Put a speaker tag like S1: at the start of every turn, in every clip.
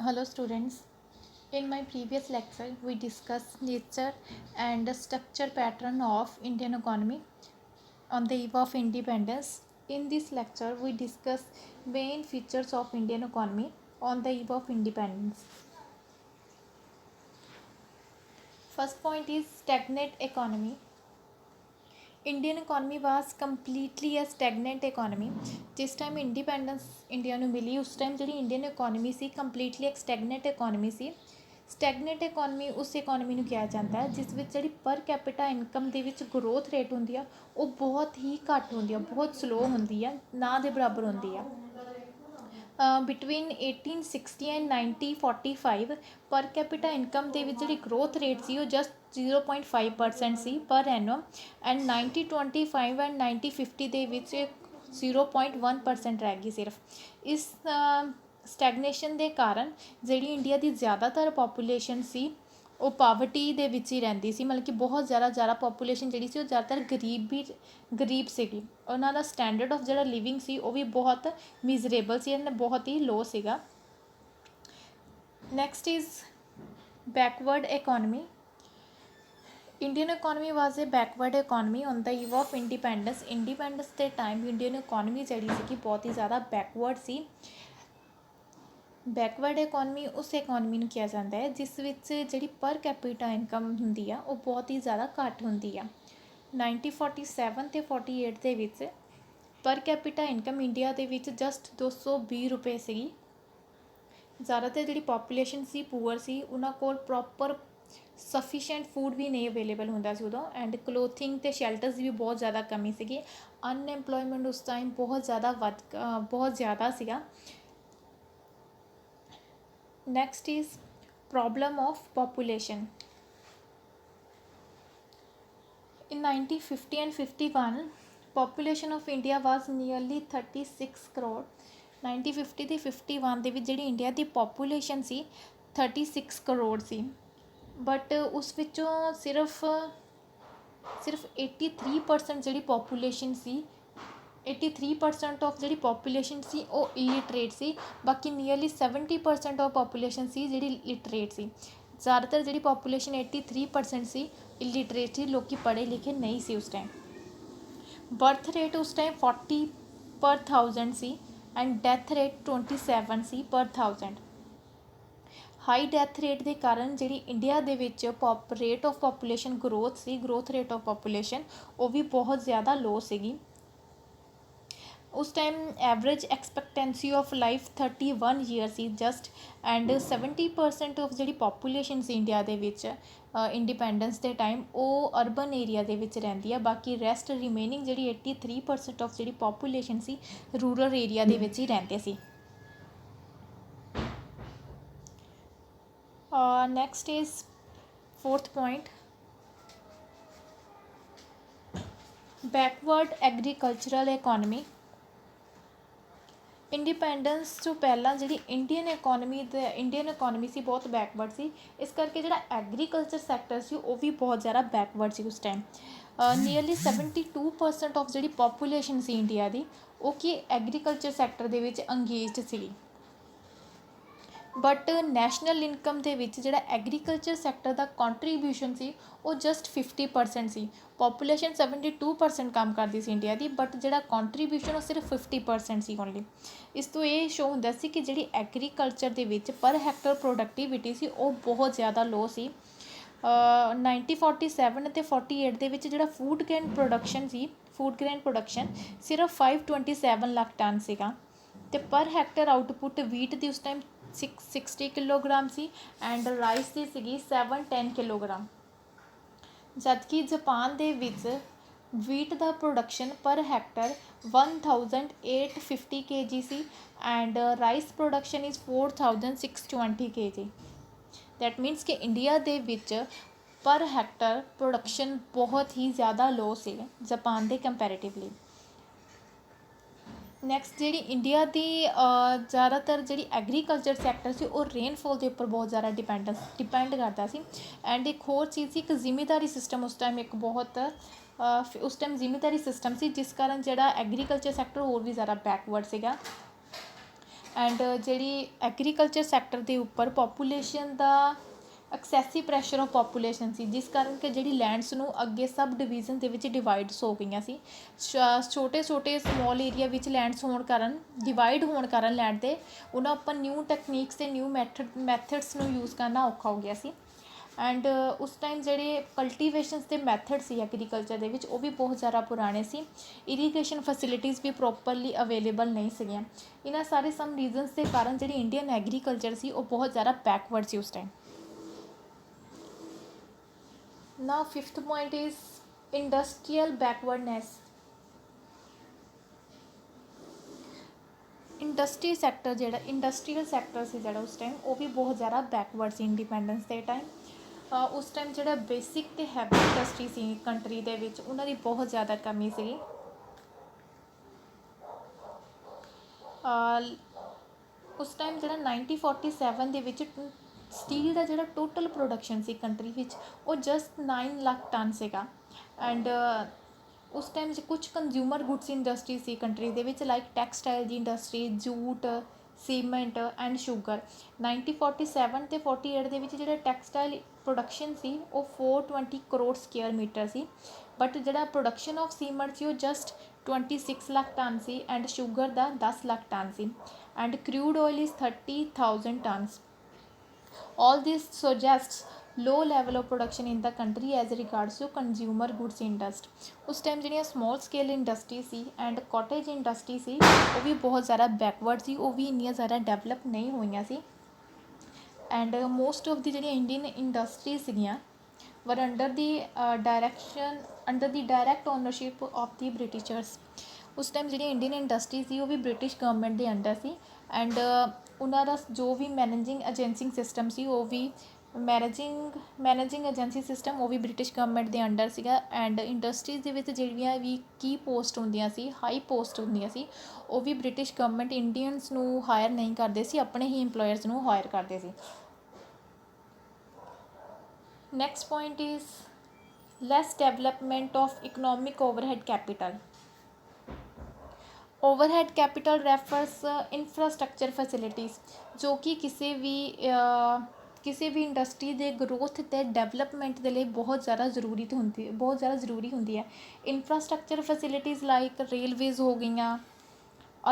S1: Hello students. In my previous lecture we discussed nature and the structure pattern of Indian economy on the eve of independence. In this lecture we discuss main features of Indian economy on the eve of independence. First point is stagnant economy. Indian economy was completely a stagnant economy. जिस time independence India ਨੂੰ मिली उस time ਜਿਹੜੀ Indian economy ਸੀ completely एक stagnant economy ਸੀ। Stagnant economy ਉਸ economy ਨੂੰ ਕਿਹਾ ਜਾਂਦਾ ਹੈ ਜਿਸ ਵਿੱਚ ਜਿਹੜੀ ਪਰ ਕੈਪੀਟਾ ਇਨਕਮ ਦੇ ਵਿੱਚ ਗਰੋਥ ਰੇਟ ਹੁੰਦੀ ਆ ਉਹ ਬਹੁਤ ਹੀ ਘੱਟ ਹੁੰਦੀ ਆ, ਬਹੁਤ ਸਲੋ ਹੁੰਦੀ ਆ, ਨਾ ਦੇ ਬਰਾਬਰ ਹੁੰਦੀ ਆ। ਬਿਟਵੀਨ 1860 ਐਂਡ 1945 ਪਰ ਕੈਪੀਟਾ ਇਨਕਮ ਦੇ ਵਿੱਚ ਜਿਹੜੀ ਗਰੋਥ ਰੇਟ ਸੀ ਉਹ ਜਸਟ 0.5% ਸੀ ਪਰ ਐਨਮ, ਐਂਡ 1925 ਐਂਡ 1950 ਦੇ ਵਿੱਚ 0.1% ਰਹਿ ਗਈ ਸਿਰਫ। ਇਸ ਸਟੈਗਨੇਸ਼ਨ ਦੇ ਕਾਰਨ ਜਿਹੜੀ ਇੰਡੀਆ ਦੀ ਜ਼ਿਆਦਾਤਰ ਪੋਪੂਲੇਸ਼ਨ ਸੀ ਉਹ ਪਾਵਰਟੀ ਦੇ ਵਿੱਚ ਹੀ ਰਹਿੰਦੀ ਸੀ, ਮਤਲਬ ਕਿ ਬਹੁਤ ਜ਼ਿਆਦਾ ਪੋਪੂਲੇਸ਼ਨ ਜਿਹੜੀ ਸੀ ਉਹ ਜ਼ਿਆਦਾਤਰ ਗਰੀਬ ਸੀਗੀ। ਉਹਨਾਂ ਦਾ ਸਟੈਂਡਰਡ ਆਫ ਜਿਹੜਾ ਲਿਵਿੰਗ ਸੀ ਉਹ ਵੀ ਬਹੁਤ ਮਿਜ਼ਰੇਬਲ ਸੀ ਐਂਡ ਬਹੁਤ ਹੀ ਲੋ ਸੀਗਾ। Next is backward economy. Indian economy was A backward economy on the Eve of independence ਦੇ ਟਾਈਮ ਇੰਡੀਅਨ ਇਕੋਨਮੀ ਜਿਹੜੀ ਸੀਗੀ ਬਹੁਤ ਹੀ ਜ਼ਿਆਦਾ ਬੈਕਵਰਡ ਸੀ। ਬੈਕਵਰਡ ਇਕੋਨਮੀ ਉਸ ਇਕੋਨਮੀ ਨੂੰ ਕਿਹਾ ਜਾਂਦਾ ਹੈ ਜਿਸ ਵਿੱਚ ਜਿਹੜੀ ਪਰ ਕੈਪੀਟਾ ਇਨਕਮ ਹੁੰਦੀ ਆ ਉਹ ਬਹੁਤ ਹੀ ਜ਼ਿਆਦਾ ਘੱਟ ਹੁੰਦੀ ਆ। 1947 ਅਤੇ 48 ਦੇ ਵਿੱਚ ਪਰ ਕੈਪੀਟਾ ਇਨਕਮ ਇੰਡੀਆ ਦੇ ਵਿੱਚ ਜਸਟ 220 ਰੁਪਏ ਸੀਗੀ। ਜ਼ਿਆਦਾਤਰ ਜਿਹੜੀ ਪੋਪੂਲੇਸ਼ਨ ਸੀ ਪੂਅਰ ਸੀ, ਉਹਨਾਂ ਕੋਲ ਪ੍ਰੋਪਰ ਸਫੀਸ਼ੀਐਂਟ ਫੂਡ ਵੀ ਨਹੀਂ ਅਵੇਲੇਬਲ ਹੁੰਦਾ ਸੀ ਉਦੋਂ, ਐਂਡ ਕਲੋਥਿੰਗ ਅਤੇ ਸ਼ੈਲਟਰਸ ਦੀ ਵੀ ਬਹੁਤ ਜ਼ਿਆਦਾ ਕਮੀ ਸੀਗੀ। ਅਨਐਮਪਲੋਇਮੈਂਟ ਉਸ ਟਾਈਮ ਬਹੁਤ ਜ਼ਿਆਦਾ ਸੀਗਾ। Next is problem of population. In 1950 and 51 population of India was nearly 36 crore. 1950 ਤੇ 51 ਦੇ ਵਿੱਚ ਜਿਹੜੀ India the population C 36 crore C, but ਉਸ ਵਿੱਚੋਂ ਸਿਰਫ 83% ਜਿਹੜੀ ਪੋਪੂਲੇਸ਼ਨ ਸੀ 83% ਆਫ ਜਿਹੜੀ ਪੋਪੂਲੇਸ਼ਨ ਸੀ ਉਹ ਇਲਿਟਰੇਟ ਸੀ, ਬਾਕੀ ਨੀਅਰਲੀ 70% ਆਫ ਪੋਪੂਲੇਸ਼ਨ ਸੀ ਜਿਹੜੀ ਲਿਟਰੇਟ ਸੀ। ਜ਼ਿਆਦਾਤਰ ਜਿਹੜੀ ਪੋਪੂਲੇਸ਼ਨ 83% ਸੀ ਇਲਿਟਰੇਟ ਸੀ, ਲੋਕ ਪੜ੍ਹੇ ਲਿਖੇ ਨਹੀਂ ਸੀ ਉਸ ਟਾਈਮ। ਬਰਥ ਰੇਟ ਉਸ ਟਾਈਮ 40 ਪਰ 1000 ਸੀ ਐਂਡ ਡੈਥ ਰੇਟ 27 ਸੀ ਪਰ 1000। ਹਾਈ ਡੈਥ ਰੇਟ ਦੇ ਕਾਰਨ ਜਿਹੜੀ ਇੰਡੀਆ ਦੇ ਵਿੱਚ rate of population growth rate of population ਉਹ ਵੀ ਬਹੁਤ ਜ਼ਿਆਦਾ ਲੋ ਸੀਗੀ। ਉਸ time average expectancy of life 31 year C just, and 70% of ਜਿਹੜੀ ਪੋਪੂਲੇਸ਼ਨ ਸੀ ਇੰਡੀਆ ਦੇ ਵਿੱਚ ਇੰਡੀਪੈਂਡੈਂਸ ਦੇ ਟਾਈਮ ਉਹ ਅਰਬਨ ਏਰੀਆ ਦੇ ਵਿੱਚ ਰਹਿੰਦੀ ਆ, ਬਾਕੀ ਰੈਸਟ ਰਿਮੇਨਿੰਗ ਜਿਹੜੀ 83% ਆਫ ਜਿਹੜੀ ਪੋਪੂਲੇਸ਼ਨ ਸੀ ਰੂਰਲ ਏਰੀਆ ਦੇ ਵਿੱਚ ਹੀ ਰਹਿੰਦੇ ਸੀ। Next is fourth point, backward agricultural economy. Independence ਤੋਂ ਪਹਿਲਾਂ ਜਿਹੜੀ ਇੰਡੀਅਨ ਇਕੋਨਮੀ ਸੀ ਬਹੁਤ ਬੈਕਵਰਡ ਸੀ, ਇਸ ਕਰਕੇ ਜਿਹੜਾ ਐਗਰੀਕਲਚਰ ਸੈਕਟਰ ਸੀ ਉਹ ਵੀ ਬਹੁਤ ਜ਼ਿਆਦਾ ਬੈਕਵਰਡ ਸੀ ਉਸ ਟਾਈਮ। ਨੀਅਰਲੀ 72% ਆਫ ਜਿਹੜੀ ਪੋਪੂਲੇਸ਼ਨ ਸੀ ਇੰਡੀਆ ਦੀ ਉਹ ਕਿ ਐਗਰੀਕਲਚਰ ਸੈਕਟਰ ਦੇ ਵਿੱਚ ਅੰਗੇਜਡ ਸੀਗੀ, ਬਟ ਨੈਸ਼ਨਲ ਇਨਕਮ ਦੇ ਵਿੱਚ ਜਿਹੜਾ ਐਗਰੀਕਲਚਰ ਸੈਕਟਰ ਦਾ ਕੰਟਰੀਬਿਊਸ਼ਨ ਸੀ ਉਹ ਜਸਟ 50% ਸੀ। ਪੋਪੂਲੇਸ਼ਨ 72% ਕੰਮ ਕਰਦੀ ਸੀ ਇੰਡੀਆ ਦੀ, ਬਟ ਜਿਹੜਾ ਕੰਟਰੀਬਿਊਸ਼ਨ ਉਹ ਸਿਰਫ 50% ਸੀ ਓਨਲੀ। ਇਸ ਤੋਂ ਇਹ ਸ਼ੋ ਹੁੰਦਾ ਸੀ ਕਿ ਜਿਹੜੀ ਐਗਰੀਕਲਚਰ ਦੇ ਵਿੱਚ ਪਰ ਹੈਕਟਰ ਪ੍ਰੋਡਕਟੀਵਿਟੀ ਸੀ ਉਹ ਬਹੁਤ ਜ਼ਿਆਦਾ ਲੋ ਸੀ। 1947 ਅਤੇ 48 ਦੇ ਵਿੱਚ ਜਿਹੜਾ ਫੂਡ ਗ੍ਰੇਨ ਪ੍ਰੋਡਕਸ਼ਨ ਸਿਰਫ 527 ਲੱਖ ਟਨ ਸੀਗਾ, ਅਤੇ ਪਰ ਹੈਕਟਰ ਆਊਟਪੁੱਟ ਵੀਟ ਦੀ ਉਸ time 60 kilogram C and rice ਦੀ ਸੀਗੀ 710 ਕਿਲੋਗ੍ਰਾਮ। ਜਦਕਿ ਜਾਪਾਨ ਦੇ ਵਿੱਚ ਵੀਟ ਦਾ ਪ੍ਰੋਡਕਸ਼ਨ ਪਰ Hector 1850 kg C and rice production is 4620 kg। That means ਕਿ ਇੰਡੀਆ ਦੇ ਵਿੱਚ ਪਰ ਹੈਕਟਰ ਪ੍ਰੋਡਕਸ਼ਨ ਬਹੁਤ ਹੀ ਜ਼ਿਆਦਾ ਲੋ ਸੀ ਜਾਪਾਨ ਦੇ ਕੰਪੈਰੇਟਿਵਲੀ। ਨੈਕਸਟ ਜਿਹੜੀ ਇੰਡੀਆ ਦੀ ਜ਼ਿਆਦਾਤਰ ਜਿਹੜੀ ਐਗਰੀਕਲਚਰ ਸੈਕਟਰ ਸੀ ਉਹ ਰੇਨਫੋਲ ਦੇ ਉੱਪਰ ਬਹੁਤ ਜ਼ਿਆਦਾ ਡਿਪੈਂਡ ਕਰਦਾ ਸੀ, ਐਂਡ ਇੱਕ ਹੋਰ ਚੀਜ਼ ਸੀ ਇੱਕ ਜ਼ਿਮੀਦਾਰੀ ਸਿਸਟਮ ਉਸ ਟਾਈਮ ਜ਼ਿਮੀਦਾਰੀ ਸਿਸਟਮ ਸੀ, ਜਿਸ ਕਾਰਨ ਜਿਹੜਾ ਐਗਰੀਕਲਚਰ ਸੈਕਟਰ ਹੋਰ ਵੀ ਜ਼ਿਆਦਾ ਬੈਕਵਰਡ ਸੀਗਾ। ਐਂਡ ਜਿਹੜੀ ਐਗਰੀਕਲਚਰ ਸੈਕਟਰ ਦੇ ਉੱਪਰ ਪੋਪੂਲੇਸ਼ਨ ਦਾ ਐਕਸੈਸਿਵ ਪ੍ਰੈਸ਼ਰ ਆਫ ਪੋਪੂਲੇਸ਼ਨ ਸੀ, ਜਿਸ ਕਾਰਨ ਕਿ ਜਿਹੜੀ ਲੈਂਡਸ ਨੂੰ ਅੱਗੇ ਸਬ ਡਿਵੀਜ਼ਨ ਦੇ ਵਿੱਚ ਡਿਵਾਈਡਸ ਹੋ ਗਈਆਂ ਸੀ। ਛੋਟੇ ਛੋਟੇ ਸਮੋਲ ਏਰੀਆ ਵਿੱਚ ਲੈਂਡਸ ਹੋਣ ਕਾਰਨ, ਡਿਵਾਈਡ ਹੋਣ ਕਾਰਨ ਲੈਂਡ ਦੇ, ਉਹਨਾਂ ਉੱਪਰ ਨਿਊ ਟੈਕਨੀਕਸ ਅਤੇ ਨਿਊ ਮੈਥਡਸ ਨੂੰ ਯੂਜ਼ ਕਰਨਾ ਔਖਾ ਹੋ ਗਿਆ ਸੀ। ਐਂਡ ਉਸ ਟਾਈਮ ਜਿਹੜੇ ਕਲਟੀਵੇਸ਼ਨਸ ਦੇ ਮੈਥਡ ਸੀ ਐਗਰੀਕਲਚਰ ਦੇ ਵਿੱਚ, ਉਹ ਵੀ ਬਹੁਤ ਜ਼ਿਆਦਾ ਪੁਰਾਣੇ ਸੀ। ਇਰੀਗੇਸ਼ਨ ਫੈਸਿਲਿਟੀਜ਼ ਵੀ ਪ੍ਰੋਪਰਲੀ ਅਵੇਲੇਬਲ ਨਹੀਂ ਸੀਗੀਆਂ। ਇਹਨਾਂ ਸਾਰੇ ਸਮ ਰੀਜ਼ਨਸ ਦੇ ਕਾਰਨ ਜਿਹੜੀ ਇੰਡੀਅਨ ਐਗਰੀਕਲਚਰ ਸੀ ਉਹ ਬਹੁਤ ਜ਼ਿਆਦਾ ਬੈਕਵਰਡ ਸੀ ਉਸ time. Now fifth point is industrial backwardness. Industry sector ਜਿਹੜਾ ਇੰਡਸਟਰੀਅਲ ਸੈਕਟਰ ਸੀ ਜਿਹੜਾ ਉਸ ਟਾਈਮ, ਉਹ ਵੀ ਬਹੁਤ ਜ਼ਿਆਦਾ ਬੈਕਵਰਡ ਸੀ ਇੰਡੀਪੈਂਡੈਂਸ ਦੇ ਟਾਈਮ। ਉਸ ਟਾਈਮ ਜਿਹੜਾ ਬੇਸਿਕ ਅਤੇ ਹੈਵੀ ਇੰਡਸਟਰੀ ਸੀ ਕੰਟਰੀ ਦੇ ਵਿੱਚ, ਉਹਨਾਂ ਦੀ ਬਹੁਤ ਜ਼ਿਆਦਾ ਕਮੀ ਸੀਗੀ। ਉਸ ਟਾਈਮ ਜਿਹੜਾ 1947 ਦੇ ਵਿੱਚ ਸਟੀਲ ਦਾ ਜਿਹੜਾ ਟੋਟਲ ਪ੍ਰੋਡਕਸ਼ਨ ਸੀ ਕੰਟਰੀ ਵਿੱਚ, ਉਹ ਜਸਟ 9 ਲੱਖ ਟਨ ਸੀਗਾ। ਐਂਡ ਉਸ ਟਾਈਮ 'ਚ ਕੁਛ ਕੰਜ਼ਿਊਮਰ ਗੁੱਡਸ ਇੰਡਸਟਰੀ ਸੀ ਕੰਟਰੀ ਦੇ ਵਿੱਚ, like textile the industry, jute, cement and sugar. 1947 ਅਤੇ 48 ਦੇ ਵਿੱਚ ਜਿਹੜਾ ਟੈਕਸਟਾਈਲ ਪ੍ਰੋਡਕਸ਼ਨ ਸੀ ਉਹ 420 ਕਰੋੜ ਸਕੁਅਰ ਮੀਟਰ ਸੀ, ਬਟ ਜਿਹੜਾ ਪ੍ਰੋਡਕਸ਼ਨ ਆਫ ਸੀਮੈਂਟ ਸੀ ਉਹ ਜਸਟ 26 ਲੱਖ ਟਨ ਸੀ, ਐਂਡ ਸ਼ੂਗਰ ਦਾ 10 ਲੱਖ ਟਨ ਸੀ, and crude oil is 30,000 tons. All this suggests low level of production in the country as regards to consumer goods industry. ਉਸ time ਜਿਹੜੀਆਂ small scale industry ਸੀ and cottage industry ਸੀ, ਉਹ ਵੀ ਬਹੁਤ ਜ਼ਿਆਦਾ ਬੈਕਵਰਡ ਸੀ, ਉਹ ਵੀ ਇੰਨੀਆਂ ਜ਼ਿਆਦਾ ਡਿਵੈਲਪ ਨਹੀਂ ਹੋਈਆਂ ਸੀ। ਐਂਡ ਮੋਸਟ ਆਫ ਦੀ ਜਿਹੜੀਆਂ ਇੰਡੀਅਨ ਇੰਡਸਟਰੀ ਸੀਗੀਆਂ ਵਰ under the direct ownership of the Britishers. ਉਸ ਟਾਈਮ ਜਿਹੜੀ ਇੰਡੀਅਨ ਇੰਡਸਟਰੀ ਸੀ ਉਹ ਵੀ ਬ੍ਰਿਟਿਸ਼ ਗਵਰਨਮੈਂਟ ਦੇ ਅੰਡਰ ਸੀ, ਐਂਡ ਉਹਨਾਂ ਦਾ ਜੋ ਵੀ ਮੈਨੇਜਿੰਗ ਏਜੰਸੀ ਸਿਸਟਮ ਸੀ, ਉਹ ਵੀ ਮੈਨੇਜਿੰਗ ਏਜੰਸੀ ਸਿਸਟਮ ਉਹ ਵੀ ਬ੍ਰਿਟਿਸ਼ ਗਵਰਨਮੈਂਟ ਦੇ ਅੰਡਰ ਸੀਗਾ। ਐਂਡ ਇੰਡਸਟਰੀਜ਼ ਦੇ ਵਿੱਚ ਜਿਹੜੀਆਂ ਵੀ ਕੀ ਪੋਸਟ ਹੁੰਦੀਆਂ ਸੀ, ਹਾਈ ਪੋਸਟ ਹੁੰਦੀਆਂ ਸੀ, ਉਹ ਵੀ ਬ੍ਰਿਟਿਸ਼ ਗਵਰਨਮੈਂਟ ਇੰਡੀਅਨਸ ਨੂੰ ਹਾਇਰ ਨਹੀਂ ਕਰਦੇ ਸੀ, ਆਪਣੇ ਹੀ ਇੰਪਲੋਇਰਸ ਨੂੰ ਹਾਇਰ ਕਰਦੇ ਸੀ। Next point is less development of economic overhead capital. Overhead capital refers infrastructure facilities, ਜੋ ਕਿ ਕਿਸੇ ਵੀ ਇੰਡਸਟਰੀ ਦੇ ਗਰੋਥ ਅਤੇ ਡਿਵੈਲਪਮੈਂਟ ਦੇ ਲਈ ਬਹੁਤ ਜ਼ਿਆਦਾ ਜ਼ਰੂਰੀ ਹੁੰਦੀ ਹੈ। ਇਨਫਰਾਸਟਰਕਚਰ ਫੈਸਿਲਿਟੀਜ਼ ਲਾਈਕ ਰੇਲਵੇਜ਼ ਹੋ ਗਈਆਂ,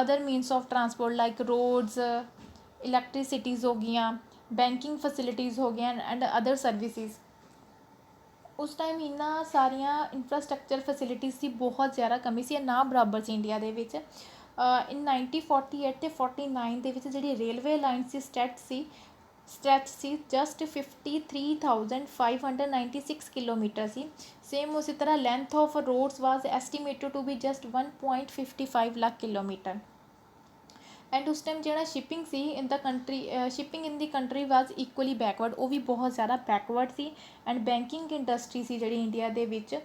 S1: other means of transport like roads, electricities ਹੋ ਗਈਆਂ, ਬੈਂਕਿੰਗ ਫੈਸਿਲਿਟੀਜ਼ ਹੋ ਗਈਆਂ ਐਂਡ ਅਦਰ ਸਰਵਿਸਿਜ਼। ਉਸ ਟਾਈਮ ਇਹਨਾਂ ਸਾਰੀਆਂ ਇਨਫਰਾਸਟਰਕਚਰ ਫੈਸਿਲਿਟੀਜ਼ ਦੀ ਬਹੁਤ ਜ਼ਿਆਦਾ ਕਮੀ ਸੀ, ਨਾ ਬਰਾਬਰ ਸੀ ਇੰਡੀਆ ਦੇ ਵਿੱਚ। ਇਨ 1948 ਅਤੇ 49 ਦੇ ਵਿੱਚ ਜਿਹੜੀ ਰੇਲਵੇ ਲਾਈਨ ਸੀ ਸਟ੍ਰੈਚ ਸੀ ਜਸਟ 53,596 ਕਿਲੋਮੀਟਰ ਸੀ। ਸੇਮ ਉਸੇ ਤਰ੍ਹਾਂ length of roads was estimated to be just 1.55 lakh kilometre. And ਉਸ ਟਾਈਮ ਜਿਹੜਾ shipping in the country was equally backward, ਉਹ ਵੀ ਬਹੁਤ ਜ਼ਿਆਦਾ ਬੈਕਵਰਡ ਸੀ। ਐਂਡ ਬੈਂਕਿੰਗ ਇੰਡਸਟਰੀ ਸੀ ਜਿਹੜੀ ਇੰਡੀਆ ਦੇ ਵਿੱਚ,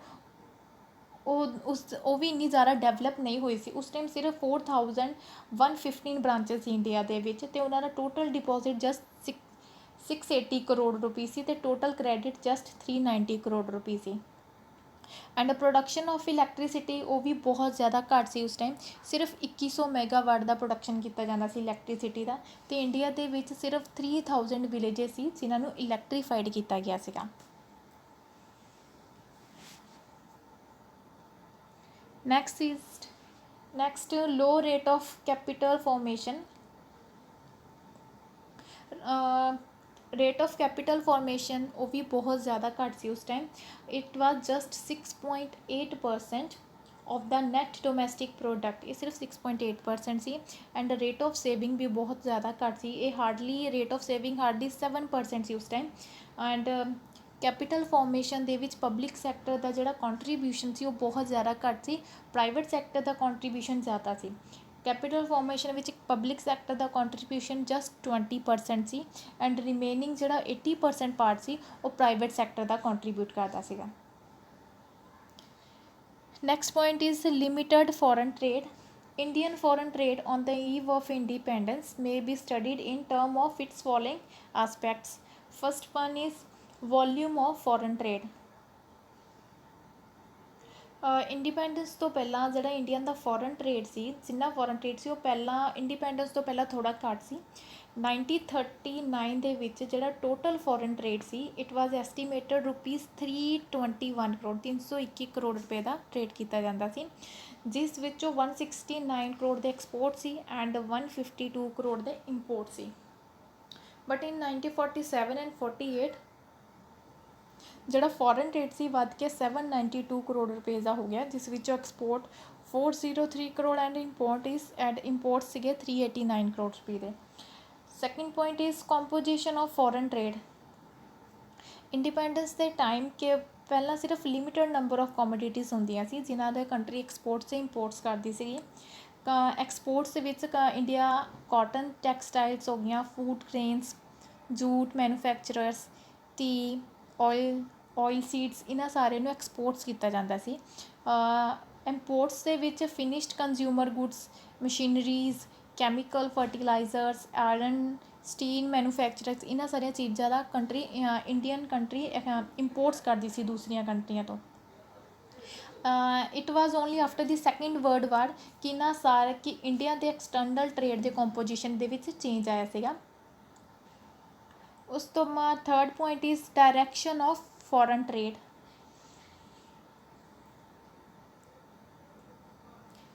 S1: ਉਹ ਵੀ ਇੰਨੀ ਜ਼ਿਆਦਾ ਡਿਵੈਲਪ ਨਹੀਂ ਹੋਈ ਸੀ। ਉਸ ਟਾਈਮ ਸਿਰਫ 4,115 ਬ੍ਰਾਂਚਿਸ ਸੀ ਇੰਡੀਆ ਦੇ ਵਿੱਚ, ਅਤੇ ਉਹਨਾਂ ਦਾ ਟੋਟਲ ਡਿਪੋਜ਼ਿਟ ਜਸਟ 680 ਕਰੋੜ ਰੁਪਏ ਸੀ, ਅਤੇ ਟੋਟਲ ਕ੍ਰੈਡਿਟ ਜਸਟ 390 ਕਰੋੜ ਰੁਪਏ ਸੀ। ਐਂਡ ਪ੍ਰੋਡਕਸ਼ਨ ਆਫ ਇਲੈਕਟ੍ਰੀਸਿਟੀ ਉਹ ਵੀ ਬਹੁਤ ਜ਼ਿਆਦਾ ਘੱਟ ਸੀ। ਉਸ ਟਾਈਮ ਸਿਰਫ 2100 ਮੈਗਾਵਾਟ ਦਾ ਪ੍ਰੋਡਕਸ਼ਨ ਕੀਤਾ ਜਾਂਦਾ ਸੀ ਇਲੈਕਟ੍ਰੀਸਿਟੀ ਦਾ, ਅਤੇ ਇੰਡੀਆ ਦੇ ਵਿੱਚ ਸਿਰਫ 3000 ਵਿਲੇਜਸ ਸੀ ਜਿਨ੍ਹਾਂ ਨੂੰ ਇਲੈਕਟ੍ਰੀਫਾਈਡ ਕੀਤਾ ਗਿਆ ਸੀਗਾ। Next low rate of capital formation. Rate of capital formation ਉਹ ਵੀ ਬਹੁਤ ਜ਼ਿਆਦਾ ਘੱਟ ਸੀ ਉਸ time. It was just 6.8% of the net domestic product, ਇਹ ਸਿਰਫ 6.8% ਸੀ। ਐਂਡ ਰੇਟ ਆਫ ਸੇਵਿੰਗ ਵੀ ਬਹੁਤ ਜ਼ਿਆਦਾ ਘੱਟ ਸੀ, ਇਹ ਰੇਟ ਆਫ ਸੇਵਿੰਗ ਹਾਰਡਲੀ 7% ਸੀ ਉਸ ਟਾਈਮ। ਐਂਡ ਕੈਪੀਟਲ ਫਾਰਮੇਸ਼ਨ ਦੇ ਵਿੱਚ ਪਬਲਿਕ ਸੈਕਟਰ ਦਾ ਜਿਹੜਾ ਕੰਟਰੀਬਿਊਸ਼ਨ ਸੀ ਉਹ ਬਹੁਤ ਜ਼ਿਆਦਾ ਘੱਟ ਸੀ, ਪ੍ਰਾਈਵੇਟ ਸੈਕਟਰ ਦਾ ਕੰਟਰੀਬਿਊਸ਼ਨ ਜ਼ਿਆਦਾ ਸੀ। ਕੈਪੀਟਲ ਫਾਰਮੇਸ਼ਨ ਵਿੱਚ public sector the contribution just 20% C, and remaining ਜਿਹੜਾ 80% ਪਾਰਟ ਸੀ ਉਹ ਪ੍ਰਾਈਵੇਟ ਸੈਕਟਰ ਦਾ ਕੰਟਰੀਬਿਊਟ ਕਰਦਾ ਸੀਗਾ। Next point is limited foreign trade. Indian foreign trade on the eve of independence may be studied in terms of its following aspects. First one is volume of foreign trade. Independence ਤੋਂ ਪਹਿਲਾਂ ਜਿਹੜਾ Indian ਦਾ foreign trade ਸੀ, ਜਿੰਨਾ foreign trade ਸੀ ਉਹ ਪਹਿਲਾਂ independence ਤੋਂ ਪਹਿਲਾਂ ਥੋੜ੍ਹਾ ਘੱਟ ਸੀ। 1939 ਦੇ ਵਿੱਚ ਜਿਹੜਾ total foreign trade C, it was estimated rupees 321 crore 321 crore ਰੁਪਏ ਦਾ ਟ੍ਰੇਡ ਕੀਤਾ ਜਾਂਦਾ ਸੀ, ਜਿਸ ਵਿੱਚੋਂ 169 ਕਰੋੜ ਦੇ ਐਕਸਪੋਰਟ ਸੀ ਐਂਡ 152 ਕਰੋੜ ਦੇ import C. But in 1947 and 48 ਜਿਹੜਾ ਫੋਰਨ ਟ੍ਰੇਡ ਸੀ ਵੱਧ ਕੇ 792 ਕਰੋੜ ਰੁਪਏ ਦਾ ਹੋ ਗਿਆ, ਜਿਸ ਵਿੱਚੋਂ ਐਕਸਪੋਰਟ 403 ਕਰੋੜ ਐਂਡ ਇੰਪੋਰਟ ਸੀਗੇ 389 ਕਰੋੜ ਰੁਪਏ ਦੇ। Second point is composition of foreign trade. Independence ਦੇ ਟਾਈਮ ਕਿ ਪਹਿਲਾਂ ਸਿਰਫ ਲਿਮਿਟਡ ਨੰਬਰ ਆਫ ਕੋਮੋਡਿਟੀਜ਼ ਹੁੰਦੀਆਂ ਸੀ ਜਿਨ੍ਹਾਂ ਦੇ ਕੰਟਰੀ ਐਕਸਪੋਰਟਸ ਅਤੇ ਇੰਪੋਰਟਸ ਕਰਦੀ ਸੀਗੀ। ਐਕਸਪੋਰਟਸ ਦੇ ਵਿੱਚ ਇੰਡੀਆ ਕਾਟਨ ਟੈਕਸਟਾਈਲਸ ਹੋ ਗਈਆਂ, food grains, jute manufacturers, T, oil seeds, ਇਹਨਾਂ ਸਾਰਿਆਂ ਨੂੰ ਐਕਸਪੋਰਟਸ ਕੀਤਾ ਜਾਂਦਾ ਸੀ। ਇੰਪੋਰਟਸ ਦੇ ਵਿੱਚ finished consumer goods, machineries, chemical fertilizers, iron, steel manufacturers, ਇਹਨਾਂ ਸਾਰੀਆਂ ਚੀਜ਼ਾਂ ਦਾ ਇੰਡੀਅਨ ਕੰਟਰੀ ਇੰਪੋਰਟਸ ਕਰਦੀ ਸੀ ਦੂਸਰੀਆਂ ਕੰਟਰੀਆਂ ਤੋਂ। It was only after the second world war ਕਿ ਇੰਡੀਆ ਦੇ ਐਕਸਟਰਨਲ ਟ੍ਰੇਡ ਦੇ ਕੰਪੋਜੀਸ਼ਨ ਦੇ ਵਿੱਚ ਚੇਂਜ ਆਇਆ ਸੀਗਾ। ਉਸ ਤੋਂ ਬਾਅਦ third point is direction of foreign trade.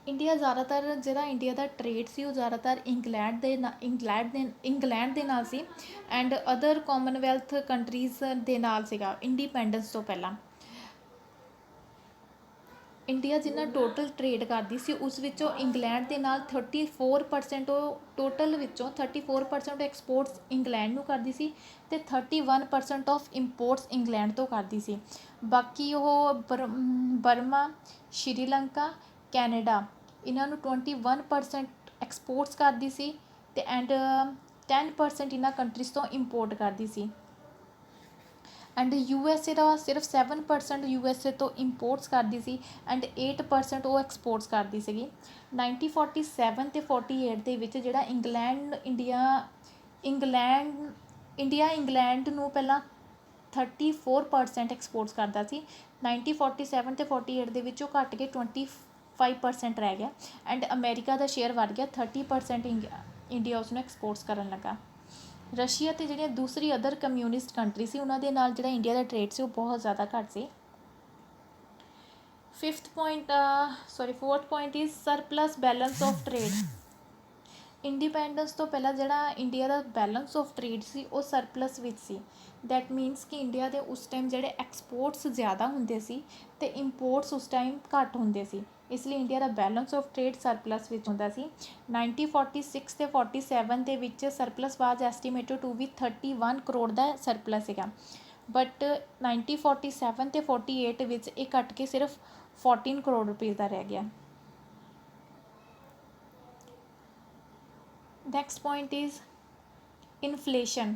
S1: India ਜ਼ਿਆਦਾਤਰ ਜਿਹੜਾ ਇੰਡੀਆ ਦਾ ਟ੍ਰੇਡ ਸੀ ਉਹ ਜ਼ਿਆਦਾਤਰ ਇੰਗਲੈਂਡ ਦੇ ਨਾਲ ਸੀ ਐਂਡ ਅਦਰ ਕਾਮਨਵੈਲਥ ਕੰਟਰੀਜ਼ ਦੇ ਨਾਲ ਸੀਗਾ ਇੰਡੀਪੈਂਡੈਂਸ ਤੋਂ ਪਹਿਲਾਂ। ਇੰਡੀਆ ਜਿੰਨਾ ਟੋਟਲ ਟ੍ਰੇਡ ਕਰਦੀ ਸੀ ਉਸ ਵਿੱਚੋਂ ਇੰਗਲੈਂਡ ਦੇ ਨਾਲ 34% ਉਹ ਟੋਟਲ ਵਿੱਚੋਂ 34% ਐਕਸਪੋਰਟਸ ਇੰਗਲੈਂਡ ਨੂੰ ਕਰਦੀ ਸੀ ਅਤੇ 31% ਆਫ ਇੰਪੋਰਟਸ ਇੰਗਲੈਂਡ ਤੋਂ ਕਰਦੀ ਸੀ। ਬਾਕੀ ਉਹ ਬਰਮਾ, ਸ਼੍ਰੀਲੰਕਾ, ਕੈਨੇਡਾ, ਇਹਨਾਂ ਨੂੰ 21% ਐਕਸਪੋਰਟਸ ਕਰਦੀ ਸੀ ਅਤੇ ਐਂਡ 10% ਇਹਨਾਂ ਕੰਟਰੀਜ਼ ਤੋਂ ਇੰਪੋਰਟ ਕਰਦੀ ਸੀ। ਐਂਡ USA ਦਾ ਸਿਰਫ 7% USA ਤੋਂ ਇੰਪੋਰਟਸ ਕਰਦੀ ਸੀ ਐਂਡ 8% ਉਹ ਐਕਸਪੋਰਟਸ ਕਰਦੀ ਸੀਗੀ। 1947 ਅਤੇ 48 ਦੇ ਵਿੱਚ ਜਿਹੜਾ ਇੰਗਲੈਂਡ ਨੂੰ ਪਹਿਲਾਂ 34% ਐਕਸਪੋਰਟਸ ਕਰਦਾ ਸੀ। 1947 ਅਤੇ 48 ਦੇ ਵਿੱਚ ਉਹ ਘੱਟ ਕੇ 25% ਰਹਿ ਗਿਆ ਐਂਡ ਅਮੈਰੀਕਾ ਦਾ ਸ਼ੇਅਰ ਵੱਧ ਗਿਆ 30% ਇੰਡੀਆ ਉਸ ਨੂੰ ਐਕਸਪੋਰਟਸ ਕਰਨ ਲੱਗਾ। ਰਸ਼ੀਆ ਅਤੇ ਜਿਹੜੀਆਂ ਦੂਸਰੀ ਅਦਰ ਕਮਿਊਨਿਸਟ ਕੰਟਰੀ ਸੀ ਉਹਨਾਂ ਦੇ ਨਾਲ ਜਿਹੜਾ ਇੰਡੀਆ ਦਾ ਟ੍ਰੇਡ ਸੀ ਉਹ ਬਹੁਤ ਜ਼ਿਆਦਾ ਘੱਟ ਸੀ। Fourth point is surplus balance of trade. Independence ਤੋਂ ਪਹਿਲਾਂ ਜਿਹੜਾ ਇੰਡੀਆ ਦਾ ਬੈਲੈਂਸ ਆਫ ਟ੍ਰੇਡ ਸੀ ਉਹ ਸਰਪਲਸ ਵਿੱਚ ਸੀ। ਦੈਟ ਮੀਨਸ ਕਿ ਇੰਡੀਆ ਦੇ ਉਸ ਟਾਈਮ ਜਿਹੜੇ ਐਕਸਪੋਰਟਸ ਜ਼ਿਆਦਾ ਹੁੰਦੇ ਸੀ ਅਤੇ ਇੰਪੋਰਟਸ ਉਸ ਟਾਈਮ ਘੱਟ ਹੁੰਦੇ ਸੀ, ਇਸ ਲਈ ਇੰਡੀਆ ਦਾ ਬੈਲੈਂਸ ਆਫ ਟ੍ਰੇਡ ਸਰਪਲਸ ਵਿੱਚ ਹੁੰਦਾ ਸੀ। 1946 ਅਤੇ 47 ਦੇ ਵਿੱਚ ਸਰਪਲਸ ਵਾਜ਼ ਐਸਟੀਮੇਟਡ ਟੂ ਵੀ 31 ਕਰੋੜ ਦਾ ਸਰਪਲਸ ਸੀਗਾ, ਬਟ 1947 ਅਤੇ 48 ਵਿੱਚ ਇਹ ਘੱਟ ਕੇ ਸਿਰਫ 14 ਕਰੋੜ ਰੁਪਏ ਦਾ ਰਹਿ ਗਿਆ। Next point is inflation.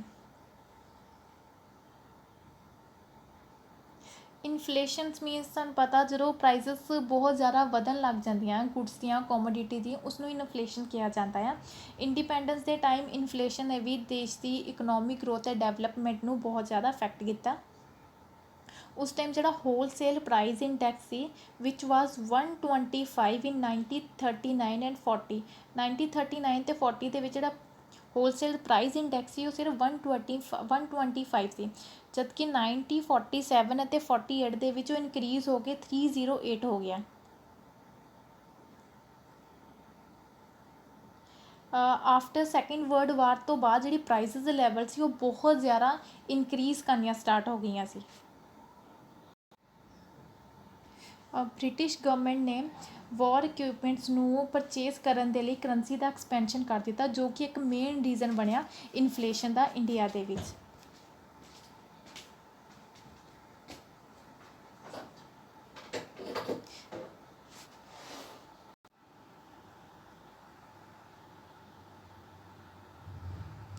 S1: Inflations means ਤੁਹਾਨੂੰ ਪਤਾ ਜਦੋਂ ਪ੍ਰਾਈਸਿਸ ਬਹੁਤ ਜ਼ਿਆਦਾ ਵਧਣ ਲੱਗ ਜਾਂਦੀਆਂ ਗੁੱਡਸ ਦੀਆਂ, ਕੋਮੋਡਿਟੀ ਦੀਆਂ, ਉਸਨੂੰ ਇਨਫਲੇਸ਼ਨ ਕਿਹਾ ਜਾਂਦਾ ਆ। ਇੰਡੀਪੈਂਡੈਂਸ ਦੇ ਟਾਈਮ ਇਨਫਲੇਸ਼ਨ ਨੇ ਵੀ ਦੇਸ਼ ਦੀ ਇਕਨੋਮਿਕ ਗਰੋਥ ਅਤੇ ਡਿਵੈਲਪਮੈਂਟ ਨੂੰ ਬਹੁਤ ਜ਼ਿਆਦਾ ਅਫੈਕਟ ਕੀਤਾ। ਉਸ ਟਾਈਮ ਜਿਹੜਾ wholesale price index C which was 125 in 1939 and 40। 1939 ਅਤੇ 40 ਦੇ ਵਿੱਚ ਜਿਹੜਾ ਹੋਲਸੇਲ ਪ੍ਰਾਈਸ ਇੰਡੈਕਸ ਸੀ ਉਹ ਸਿਰਫ 125 ਸੀ, ਜਦਕਿ 1947 ਅਤੇ 48 ਦੇ ਵਿੱਚ ਉਹ ਇਨਕਰੀਜ਼ ਹੋ ਕੇ 308 ਹੋ ਗਿਆ। ਆਫਟਰ ਸੈਕਿੰਡ ਵਰਲਡ ਵਾਰ ਤੋਂ ਬਾਅਦ ਜਿਹੜੀ ਪ੍ਰਾਈਸਿਸ ਦੇ ਲੈਵਲ ਸੀ ਉਹ ਬਹੁਤ ਜ਼ਿਆਦਾ ਇਨਕਰੀਜ਼ ਕਰਨੀਆਂ ਸਟਾਰਟ ਹੋ ਗਈਆਂ ਸੀ। ਬ੍ਰਿਟਿਸ਼ ਗਵਰਨਮੈਂਟ ਨੇ ਵਾਰ ਇਕੁਇਪਮੈਂਟਸ ਨੂੰ ਪਰਚੇਜ਼ ਕਰਨ ਦੇ ਲਈ ਕਰੰਸੀ ਦਾ ਐਕਸਪੈਂਸ਼ਨ ਕਰ ਦਿੱਤਾ, ਜੋ ਕਿ ਇੱਕ ਮੇਨ ਰੀਜ਼ਨ ਬਣਿਆ ਇਨਫਲੇਸ਼ਨ ਦਾ ਇੰਡੀਆ ਦੇ ਵਿੱਚ।